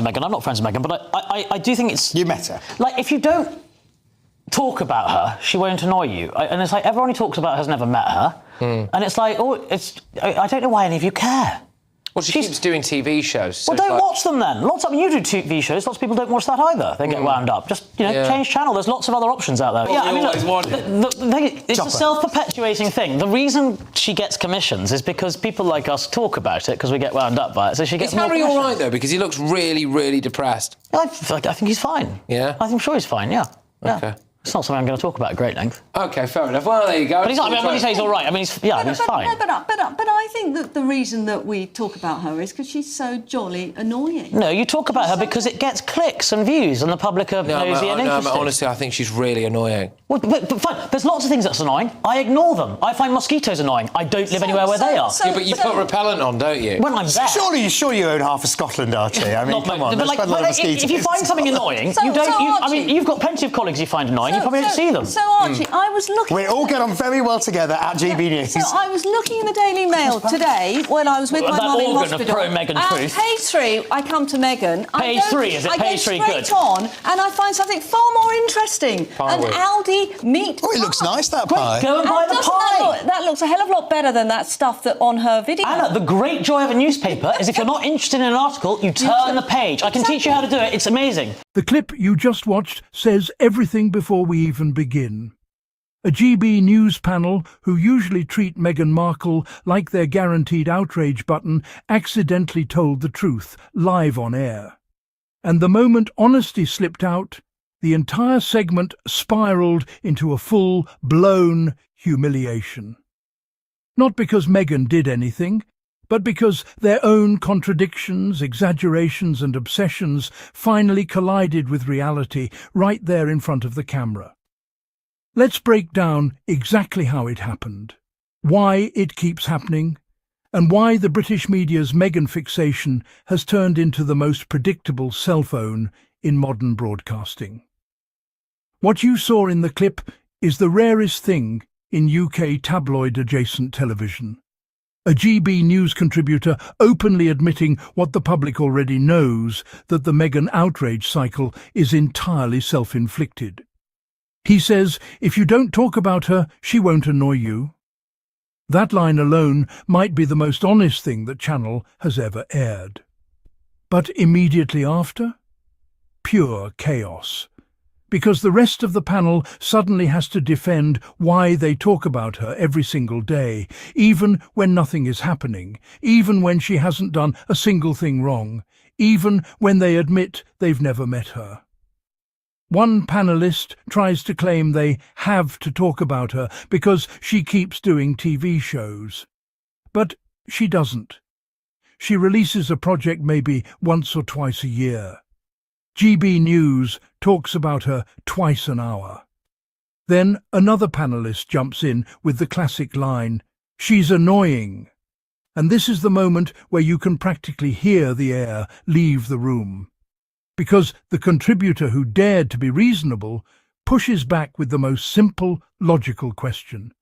Meghan. I'm not friends with Meghan, but I do think it's... You met her? Like, if you don't talk about her, she won't annoy you. And it's like, everyone who talks about her has never met her. And it's like, I don't know why any of you care. Well, she keeps doing TV shows. So well, don't watch them then. You do TV shows. Lots of people don't watch that either. They get wound up. Just, change channel. There's lots of other options out there. Well, it's a self-perpetuating thing. The reason she gets commissions is because people like us talk about it because we get wound up by it. So she gets more commissions. Is Harry all right, though? Because he looks really, really depressed. I think he's fine. Yeah? I'm sure he's fine, yeah. OK. It's not something I'm going to talk about at great length. OK, fair enough. Well, there you go. But he's not, when you say he's all right, I mean, he's fine. But I think that the reason that we talk about her is because she's so jolly annoying. No, you talk about her because it gets clicks and views and the public are nosy and interested. No, honestly, I think she's really annoying. Well, but fine, there's lots of things that's annoying. I ignore them. I find mosquitoes annoying. I don't live anywhere where they are. But you put repellent on, don't you? When I'm there. Sure you own half of Scotland, Archie. I mean, come on, but if you find something annoying, you've got plenty of colleagues you find annoying, you probably don't see them. So, Archie, I was looking... We all get on very well together at GB News. So I was looking in the Daily Mail today when I was with my mum in hospital. That organ of pro-Meghan truth. Page 3, I come to Meghan. Page 3, is it? Page 3 good? I go straight on and I find something far more interesting. An Aldi meat pie. Oh, it looks nice, that pie. Go and buy the pie. That looks a hell of a lot better than that stuff that on her video. Anna, the great joy of a newspaper is if you're not interested in an article, you turn the page. I can teach you how to do it. It's amazing. The clip you just watched says everything before we even begin. A GB News panel, who usually treat Meghan Markle like their guaranteed outrage button, accidentally told the truth, live on air. And the moment honesty slipped out, the entire segment spiralled into a full-blown humiliation. Not because Meghan did anything, but because their own contradictions, exaggerations and obsessions finally collided with reality right there in front of the camera. Let's break down exactly how it happened, why it keeps happening, and why the British media's Meghan fixation has turned into the most predictable cell phone in modern broadcasting. What you saw in the clip is the rarest thing in UK tabloid-adjacent television. A GB News contributor openly admitting what the public already knows, that the Meghan outrage cycle is entirely self-inflicted. He says, if you don't talk about her, she won't annoy you. That line alone might be the most honest thing that Channel has ever aired. But immediately after? Pure chaos. Because the rest of the panel suddenly has to defend why they talk about her every single day, even when nothing is happening, even when she hasn't done a single thing wrong, even when they admit they've never met her. One panellist tries to claim they have to talk about her because she keeps doing TV shows. But she doesn't. She releases a project maybe once or twice a year. GB News talks about her twice an hour. Then another panellist jumps in with the classic line, "She's annoying." And this is the moment where you can practically hear the air leave the room. Because the contributor who dared to be reasonable pushes back with the most simple, logical question.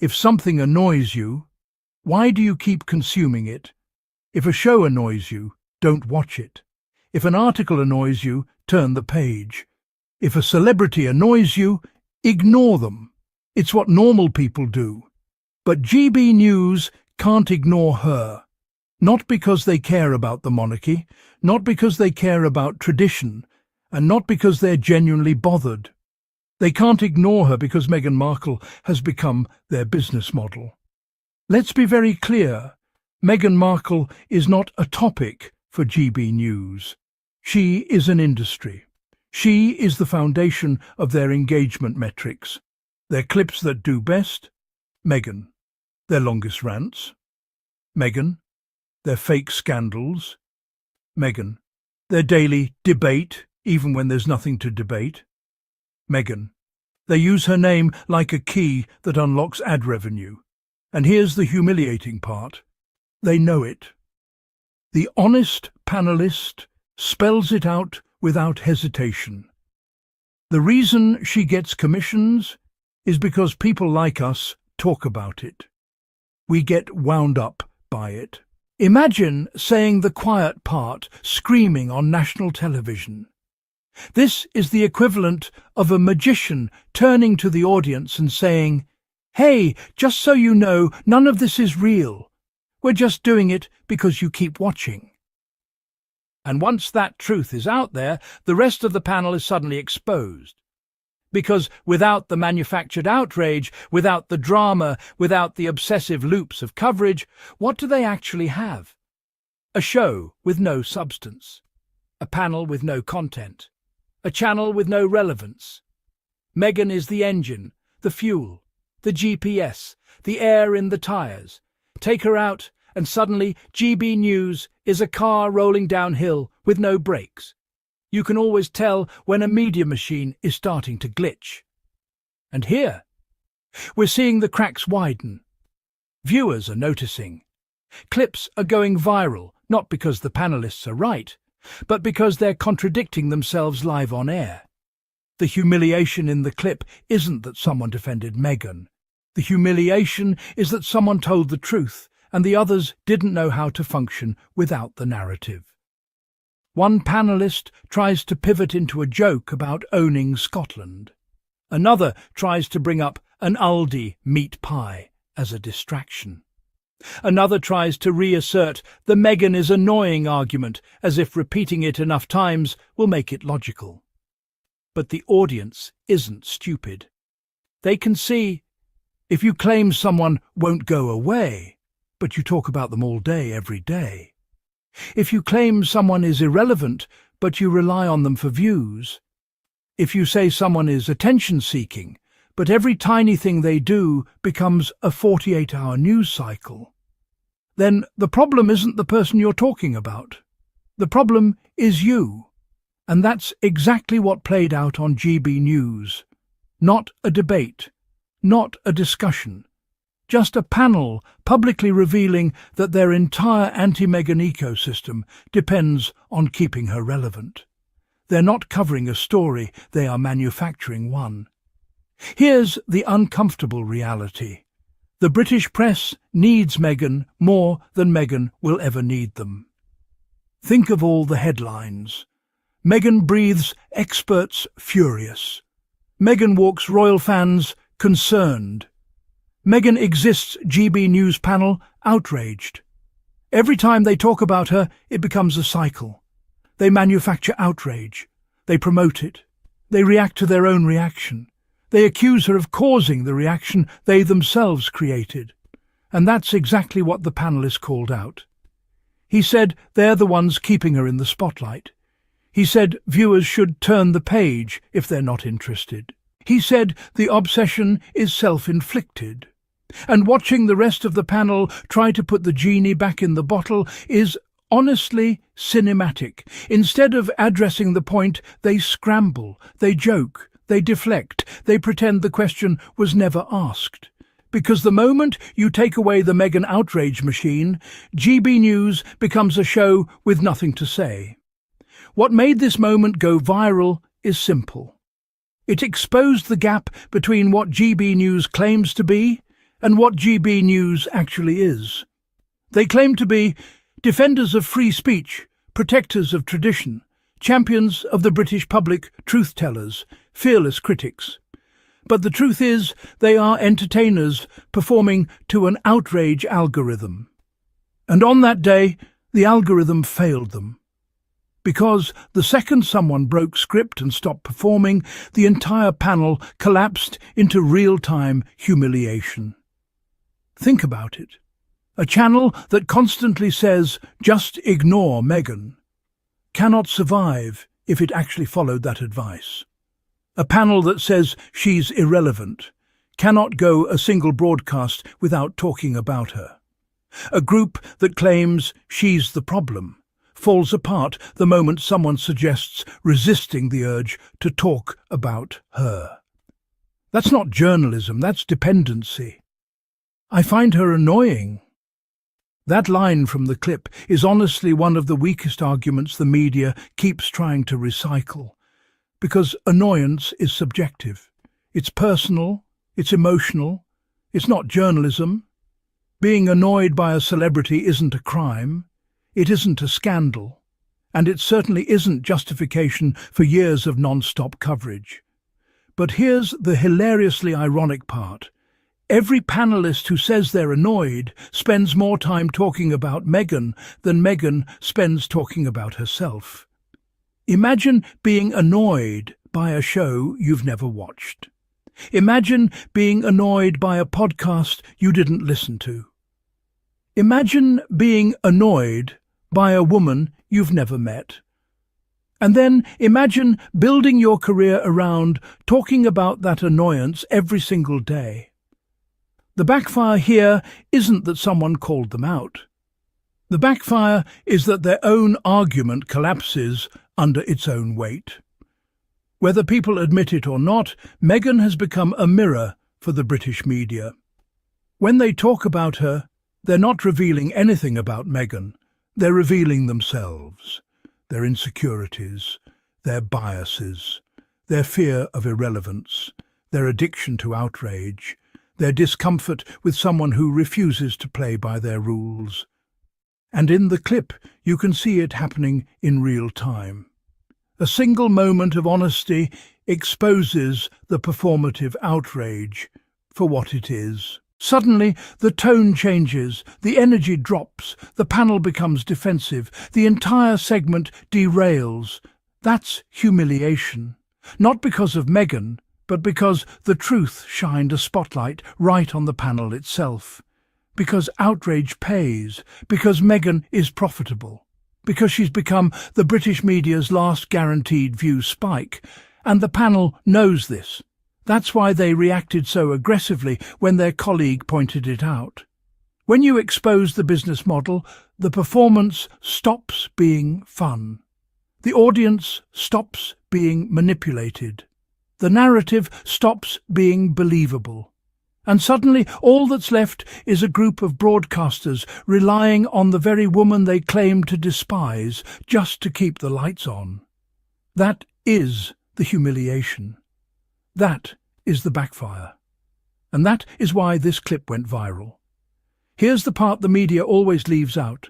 If something annoys you, why do you keep consuming it? If a show annoys you, don't watch it. If an article annoys you, turn the page. If a celebrity annoys you, ignore them. It's what normal people do. But GB News can't ignore her. Not because they care about the monarchy, not because they care about tradition, and not because they're genuinely bothered. They can't ignore her because Meghan Markle has become their business model. Let's be very clear, Meghan Markle is not a topic for GB News. She is an industry. She is the foundation of their engagement metrics. Their clips that do best, Meghan. Their longest rants, Meghan. Their fake scandals, Meghan. Their daily debate, even when there's nothing to debate, Meghan. They use her name like a key that unlocks ad revenue. And here's the humiliating part. They know it. The honest panellist spells it out without hesitation. The reason she gets commissions is because people like us talk about it. We get wound up by it. Imagine saying the quiet part, screaming on national television. This is the equivalent of a magician turning to the audience and saying, "Hey, just so you know, none of this is real. We're just doing it because you keep watching." And once that truth is out there, the rest of the panel is suddenly exposed. Because without the manufactured outrage, without the drama, without the obsessive loops of coverage, what do they actually have? A show with no substance. A panel with no content. A channel with no relevance. Meghan is the engine, the fuel, the GPS, the air in the tyres. Take her out, and suddenly GB News is a car rolling downhill with no brakes. You can always tell when a media machine is starting to glitch. And here, we're seeing the cracks widen. Viewers are noticing. Clips are going viral, not because the panellists are right, but because they're contradicting themselves live on air. The humiliation in the clip isn't that someone defended Meghan. The humiliation is that someone told the truth, and the others didn't know how to function without the narrative. One panellist tries to pivot into a joke about owning Scotland. Another tries to bring up an Aldi meat pie as a distraction. Another tries to reassert the Meghan is annoying argument, as if repeating it enough times will make it logical. But the audience isn't stupid. They can see, if you claim someone won't go away, but you talk about them all day, every day. If you claim someone is irrelevant, but you rely on them for views. If you say someone is attention-seeking, but every tiny thing they do becomes a 48-hour news cycle, then the problem isn't the person you're talking about. The problem is you. And that's exactly what played out on GB News. Not a debate, not a discussion. Just a panel publicly revealing that their entire anti-Meghan ecosystem depends on keeping her relevant. They're not covering a story, they are manufacturing one. Here's the uncomfortable reality. The British press needs Meghan more than Meghan will ever need them. Think of all the headlines. Meghan breathes experts furious. Meghan walks royal fans concerned. Meghan exists GB News panel outraged. Every time they talk about her, it becomes a cycle. They manufacture outrage. They promote it. They react to their own reaction. They accuse her of causing the reaction they themselves created. And that's exactly what the panellist called out. He said they're the ones keeping her in the spotlight. He said viewers should turn the page if they're not interested. He said the obsession is self-inflicted. And watching the rest of the panel try to put the genie back in the bottle is honestly cinematic. Instead of addressing the point, they scramble, they joke, they deflect, they pretend the question was never asked. Because the moment you take away the Meghan outrage machine, GB News becomes a show with nothing to say. What made this moment go viral is simple. It exposed the gap between what GB News claims to be and what GB News actually is. They claim to be defenders of free speech, protectors of tradition, champions of the British public, truth-tellers, fearless critics. But the truth is, they are entertainers performing to an outrage algorithm. And on that day, the algorithm failed them. Because the second someone broke script and stopped performing, the entire panel collapsed into real-time humiliation. Think about it. A channel that constantly says, just ignore Meghan, cannot survive if it actually followed that advice. A panel that says she's irrelevant cannot go a single broadcast without talking about her. A group that claims she's the problem falls apart the moment someone suggests resisting the urge to talk about her. That's not journalism, that's dependency. I find her annoying. That line from the clip is honestly one of the weakest arguments the media keeps trying to recycle. Because annoyance is subjective. It's personal, it's emotional, it's not journalism. Being annoyed by a celebrity isn't a crime, it isn't a scandal, and it certainly isn't justification for years of non-stop coverage. But here's the hilariously ironic part. Every panellist who says they're annoyed spends more time talking about Meghan than Meghan spends talking about herself. Imagine being annoyed by a show you've never watched. Imagine being annoyed by a podcast you didn't listen to. Imagine being annoyed by a woman you've never met. And then imagine building your career around talking about that annoyance every single day. The backfire here isn't that someone called them out. The backfire is that their own argument collapses under its own weight. Whether people admit it or not, Meghan has become a mirror for the British media. When they talk about her, they're not revealing anything about Meghan. They're revealing themselves, their insecurities, their biases, their fear of irrelevance, their addiction to outrage, their discomfort with someone who refuses to play by their rules. And in the clip, you can see it happening in real time. A single moment of honesty exposes the performative outrage for what it is. Suddenly, the tone changes, the energy drops, the panel becomes defensive, the entire segment derails. That's humiliation. Not because of Meghan, but because the truth shined a spotlight right on the panel itself. Because outrage pays, because Meghan is profitable, because she's become the British media's last guaranteed view spike, and the panel knows this. That's why they reacted so aggressively when their colleague pointed it out. When you expose the business model, the performance stops being fun. The audience stops being manipulated. The narrative stops being believable. And suddenly all that's left is a group of broadcasters relying on the very woman they claim to despise just to keep the lights on. That is the humiliation. That is the backfire. And that is why this clip went viral. Here's the part the media always leaves out.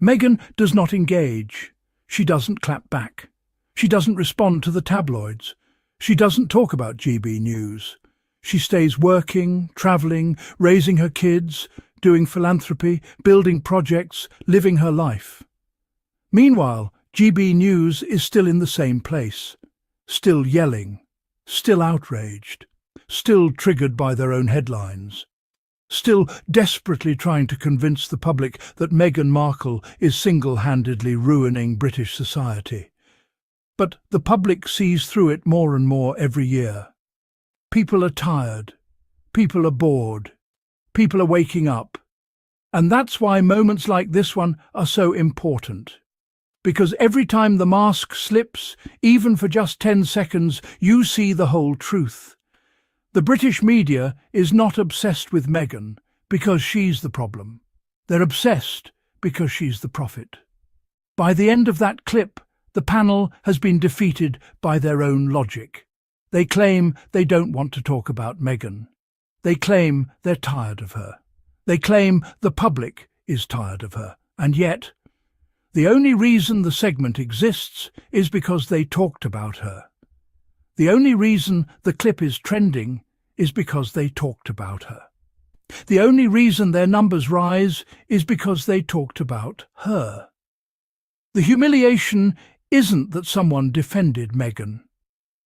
Meghan does not engage. She doesn't clap back. She doesn't respond to the tabloids. She doesn't talk about GB News. She stays working, travelling, raising her kids, doing philanthropy, building projects, living her life. Meanwhile, GB News is still in the same place, still yelling, still outraged, still triggered by their own headlines, still desperately trying to convince the public that Meghan Markle is single-handedly ruining British society. But the public sees through it more and more every year. People are tired. People are bored. People are waking up. And that's why moments like this one are so important. Because every time the mask slips, even for just 10 seconds, you see the whole truth. The British media is not obsessed with Meghan because she's the problem. They're obsessed because she's the prophet. By the end of that clip, the panel has been defeated by their own logic. They claim they don't want to talk about Meghan. They claim they're tired of her. They claim the public is tired of her. And yet, the only reason the segment exists is because they talked about her. The only reason the clip is trending is because they talked about her. The only reason their numbers rise is because they talked about her. The humiliation isn't that someone defended Meghan.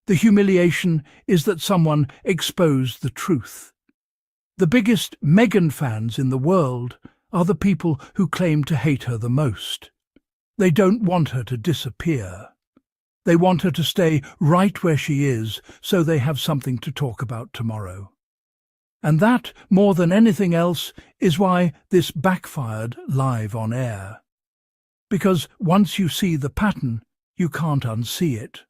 The humiliation is that someone exposed the truth. The biggest Meghan fans in the world are the people who claim to hate her the most. They don't want her to disappear. They want her to stay right where she is so they have something to talk about tomorrow. And that, more than anything else, is why this backfired live on air. Because once you see the pattern, you can't unsee it.